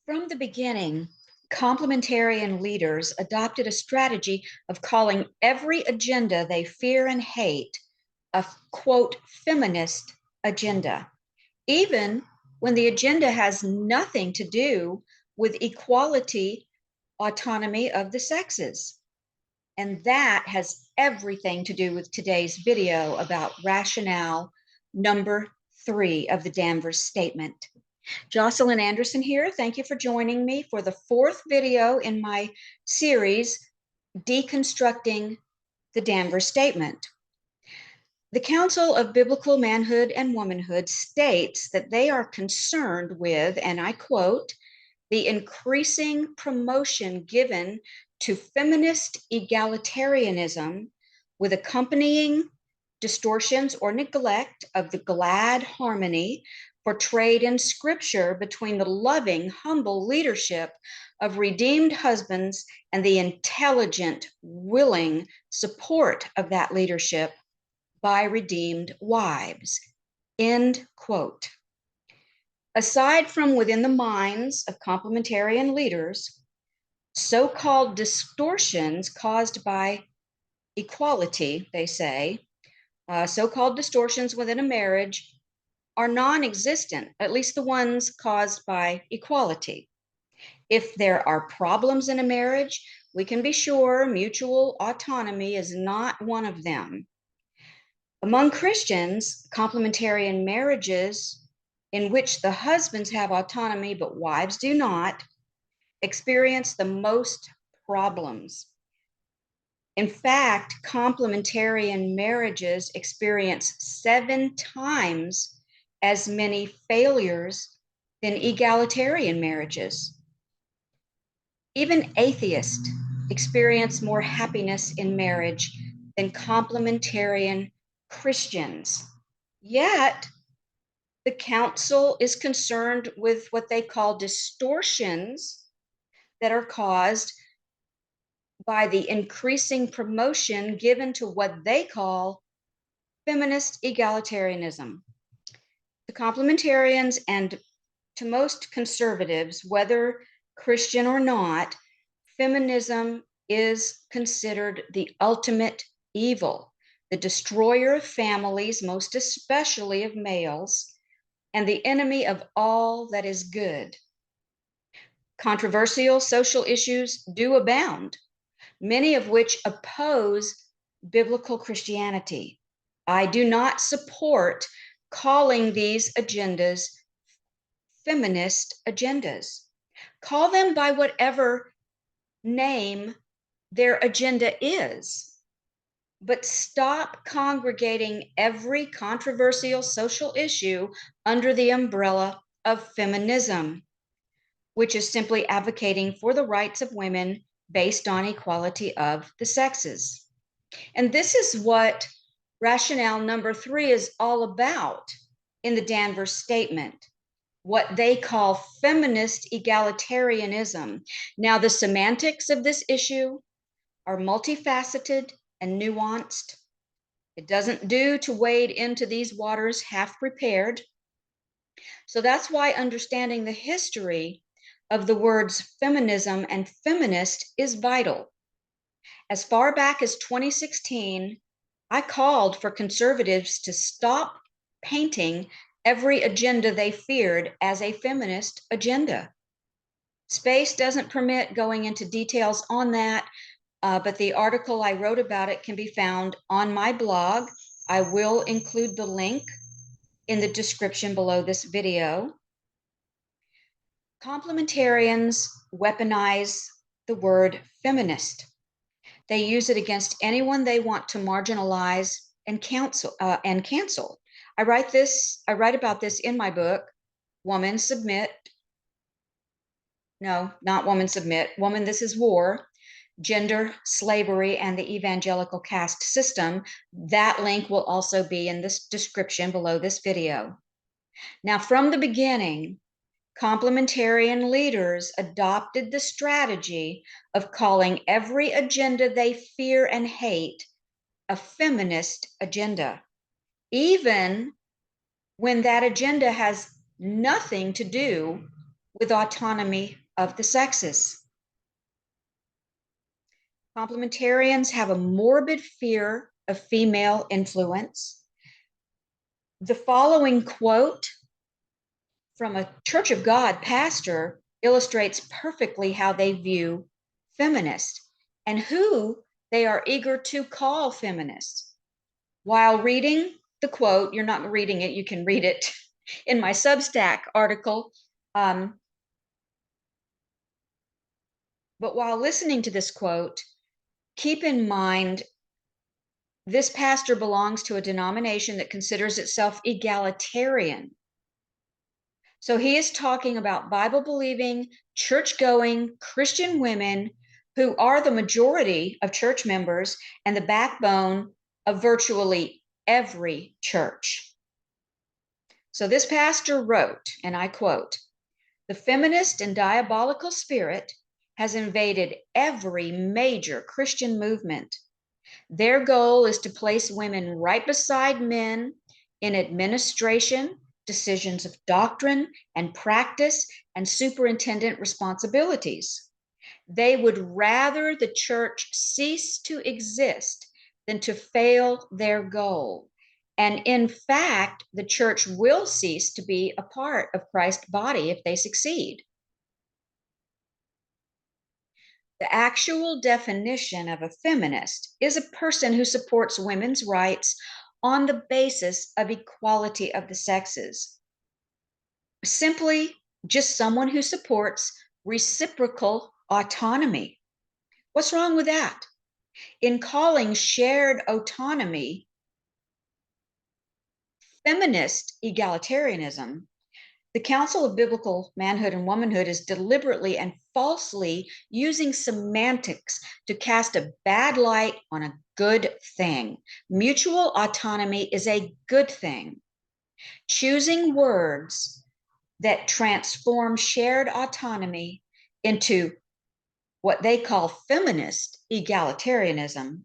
From the beginning, complementarian leaders adopted a strategy of calling every agenda they fear and hate a, quote, feminist agenda, even when the agenda has nothing to do with equality, autonomy of the sexes. And that has everything to do with today's video about rationale number 3 of the Danvers Statement. Jocelyn Anderson here. Thank you for joining me for the 4th video in my series, Deconstructing the Danvers Statement. The Council of Biblical Manhood and Womanhood states that they are concerned with, and I quote, the increasing promotion given to feminist egalitarianism with accompanying distortions or neglect of the glad harmony portrayed in Scripture between the loving, humble leadership of redeemed husbands and the intelligent, willing support of that leadership by redeemed wives. End quote. Aside from within the minds of complementarian leaders, so-called distortions caused by equality, they say, so-called distortions within a marriage are non-existent, at least the ones caused by equality. If there are problems in a marriage, we can be sure mutual autonomy is not one of them. Among Christians, complementarian marriages in which the husbands have autonomy but wives do not experience the most problems. In fact, complementarian marriages experience 7 times as many failures than egalitarian marriages. Even atheists experience more happiness in marriage than complementarian Christians. Yet, the council is concerned with what they call distortions that are caused by the increasing promotion given to what they call feminist egalitarianism. To complementarians and to most conservatives, whether Christian or not, feminism is considered the ultimate evil, the destroyer of families, most especially of males, and the enemy of all that is good. Controversial social issues do abound, many of which oppose biblical Christianity. I do not support calling these agendas feminist agendas. Call them by whatever name their agenda is, but stop congregating every controversial social issue under the umbrella of feminism, which is simply advocating for the rights of women based on equality of the sexes. And this is what rationale number 3 is all about in the Danvers Statement, what they call feminist egalitarianism. Now, the semantics of this issue are multifaceted and nuanced. It doesn't do to wade into these waters half prepared. So that's why understanding the history of the words feminism and feminist is vital. As far back as 2016, I called for conservatives to stop painting every agenda they feared as a feminist agenda. Space doesn't permit going into details on that, but the article I wrote about it can be found on my blog. I will include the link in the description below this video. Complementarians weaponize the word feminist. They use it against anyone they want to marginalize and cancel. I write about this in my book, Woman Submit. No, not Woman Submit. Woman, This is War. Gender, Slavery, and the Evangelical Caste System. That link will also be in this description below this video. Now, from the beginning, complementarian leaders adopted the strategy of calling every agenda they fear and hate a feminist agenda, even when that agenda has nothing to do with autonomy of the sexes. Complementarians have a morbid fear of female influence. The following quote from a Church of God pastor illustrates perfectly how they view feminists and who they are eager to call feminists. While reading the quote, you're not reading it, you can read it in my Substack article. But while listening to this quote, keep in mind this pastor belongs to a denomination that considers itself egalitarian. So he is talking about Bible-believing, church-going Christian women who are the majority of church members and the backbone of virtually every church. So this pastor wrote, and I quote, "The feminist and diabolical spirit has invaded every major Christian movement. Their goal is to place women right beside men in administration, decisions of doctrine and practice, and superintendent responsibilities. They would rather the church cease to exist than to fail their goal. And in fact, the church will cease to be a part of Christ's body if they succeed." The actual definition of a feminist is a person who supports women's rights on the basis of equality of the sexes. Simply, just someone who supports reciprocal autonomy. What's wrong with that? In calling shared autonomy feminist egalitarianism, the Council of Biblical Manhood and Womanhood is deliberately and falsely using semantics to cast a bad light on a good thing. Mutual autonomy is a good thing. Choosing words that transform shared autonomy into what they call feminist egalitarianism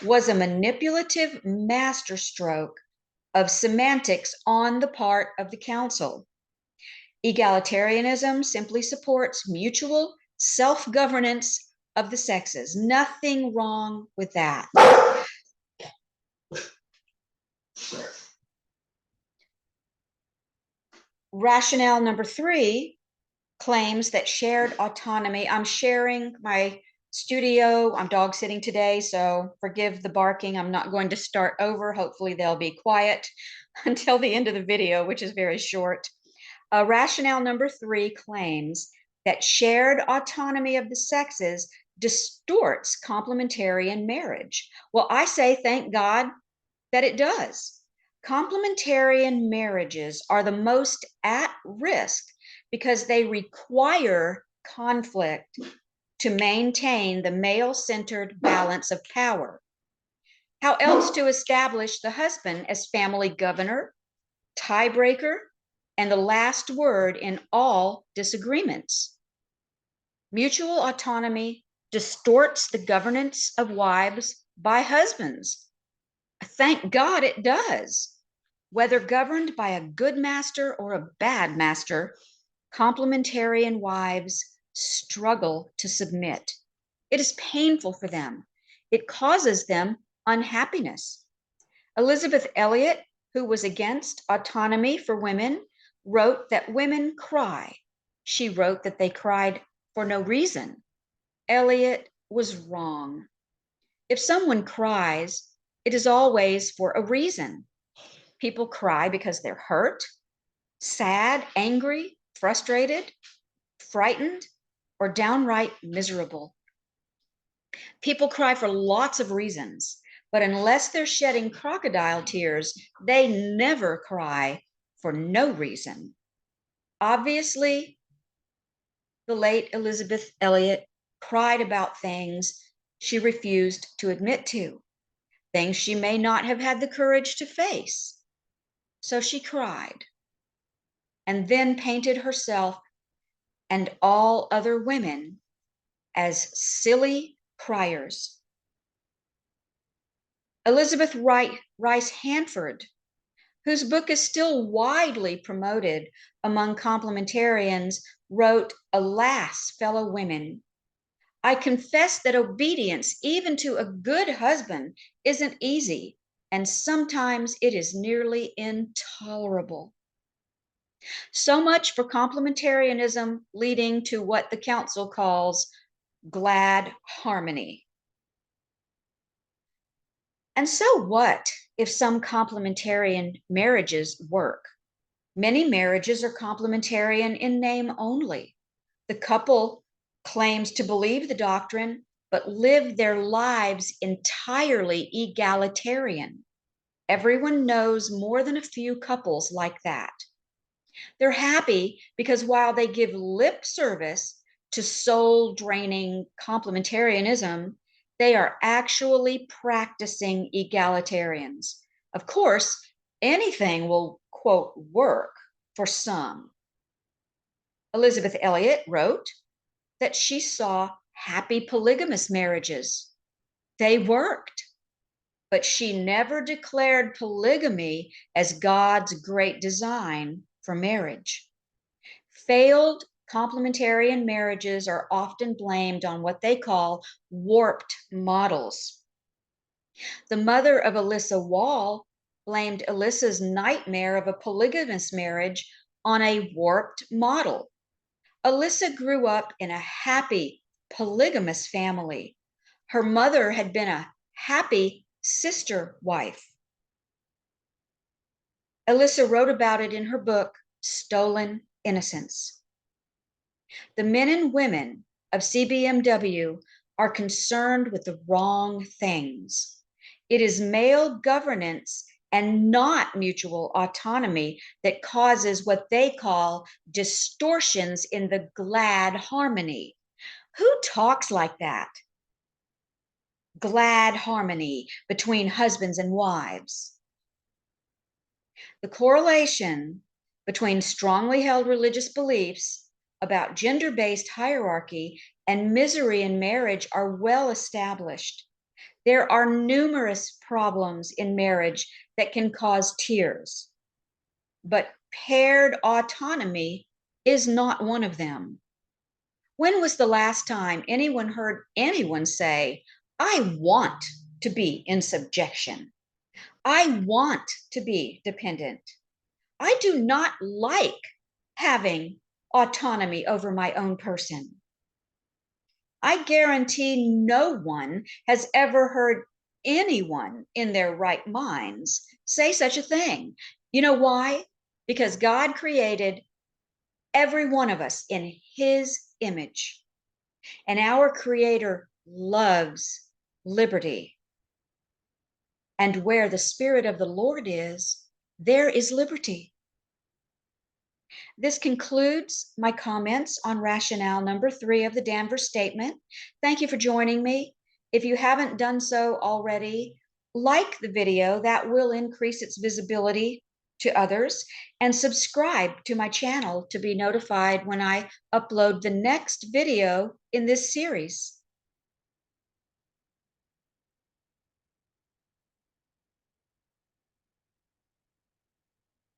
was a manipulative masterstroke of semantics on the part of the council. Egalitarianism simply supports mutual self-governance of the sexes. Nothing wrong with that. Rationale number 3 claims that shared autonomy. I'm sharing my studio. I'm dog sitting today, so forgive the barking. I'm not going to start over. Hopefully they'll be quiet until the end of the video, which is very short. Rationale number 3 claims that shared autonomy of the sexes distorts complementarian marriage. Well, I say thank God that it does. Complementarian marriages are the most at risk because they require conflict to maintain the male-centered balance of power. How else to establish the husband as family governor, tiebreaker, and the last word in all disagreements? Mutual autonomy distorts the governance of wives by husbands. Thank God it does. Whether governed by a good master or a bad master, complementarian wives struggle to submit. It is painful for them. It causes them unhappiness. Elizabeth Elliot, who was against autonomy for women, wrote that women cry. She wrote that they cried for no reason. Elliot was wrong. If someone cries, it is always for a reason. People cry because they're hurt, sad, angry, frustrated, frightened, or downright miserable. People cry for lots of reasons, but unless they're shedding crocodile tears, they never cry for no reason. Obviously, the late Elizabeth Elliot cried about things she refused to admit to, things she may not have had the courage to face. So she cried, and then painted herself and all other women as silly criers. Elizabeth Rice Hanford whose book is still widely promoted among complementarians, wrote, "Alas, fellow women, I confess that obedience, even to a good husband, isn't easy, and sometimes it is nearly intolerable." So much for complementarianism leading to what the council calls glad harmony. And so what if some complementarian marriages work? Many marriages are complementarian in name only. The couple claims to believe the doctrine, but live their lives entirely egalitarian. Everyone knows more than a few couples like that. They're happy because while they give lip service to soul draining complementarianism, they are actually practicing egalitarians. Of course, anything will, quote, work for some. Elizabeth Elliot wrote that she saw happy polygamous marriages. They worked, but she never declared polygamy as God's great design for marriage. Failed complementarian marriages are often blamed on what they call warped models. The mother of Alyssa Wall blamed Alyssa's nightmare of a polygamous marriage on a warped model. Alyssa grew up in a happy polygamous family. Her mother had been a happy sister wife. Alyssa wrote about it in her book, Stolen Innocence. The men and women of CBMW are concerned with the wrong things. It is male governance and not mutual autonomy that causes what they call distortions in the glad harmony. Who talks like that? Glad harmony between husbands and wives. The correlation between strongly held religious beliefs about gender-based hierarchy and misery in marriage are well established. There are numerous problems in marriage that can cause tears, but paired autonomy is not one of them. When was the last time anyone heard anyone say, "I want to be in subjection. I want to be dependent. I do not like having autonomy over my own person"? I guarantee no one has ever heard anyone in their right minds say such a thing. You know why? Because God created every one of us in his image, and our Creator loves liberty. And where the Spirit of the Lord is, there is liberty. This concludes my comments on rationale number 3 of the Danvers Statement. Thank you for joining me. If you haven't done so already, like the video, that will increase its visibility to others, and subscribe to my channel to be notified when I upload the next video in this series.